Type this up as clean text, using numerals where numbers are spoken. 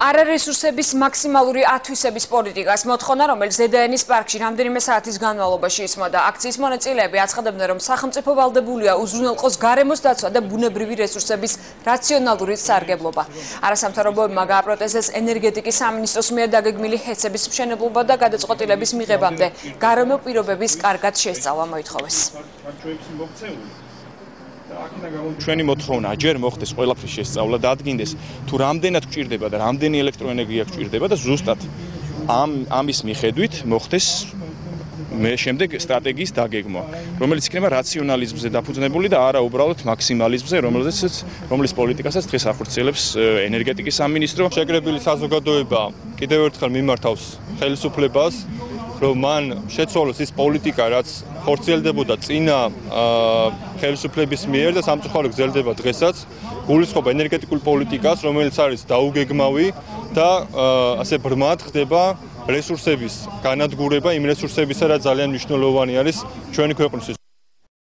არარესურსების მაქსიმალური ათვისების პოლიტიკას მოთხოვნა, რომელიც დედაენის პარკში რამდენიმე საათის განმავლობაში ისმოდა. აქციის მონაწილეები აცხადებდნენ, რომ სახელმწიფო ვალდებულია უზრუნველყოს გარემოს დაცვა და ბუნებრივი რესურსების რაციონალური სარგებლობა. არასამთავრობოებმა გააპროტესტეს ენერგეტიკის სამინისტროს მიერ დაგეგმილი ჰეცების მშენებლობა და გადაწყვეტილების მიღებამდე გარემო პირობების კარგად შესწავლა მოითხოვეს. ჩვენი მოთხოვნა ჯერ მოხდეს ყველაფრის შესწავლა და ადგინდეს თუ რამდენად გვჭირდება და რამდენი ელექტროენერგია გვჭირდება და ზუსტად ამის მიხედვით მოხდეს შემდეგ სტრატეგიის დაგეგმვა, რომელიც იქნება რაციონალიზმზე დაფუძნებული და არა უბრალოდ მაქსიმალიზმზე, რომლის პოლიტიკასაც დღეს ახორციელებს ენერგეტიკის სამინისტრო. შეკრებილი საზოგადოება კიდევ ერთხელ მიმართავს ხელისუფლებას, რომ მან შეცვალოს ის პოლიტიკა, რაც ხორციელდებოდა წინა ხელისუფლების მიერ და სამწუხარო გრძელდება დღესაც, გულისხმობა ენერგეტიკულ პოლიტიკას, რომელიც არის დაუგეგმავი და ასე ბრმად ხდება რესურსების განადგურება, იმ რესურსებისა, რაც ძალიან მნიშვნელოვანი არის ჩვენი ქვეყნისთვის.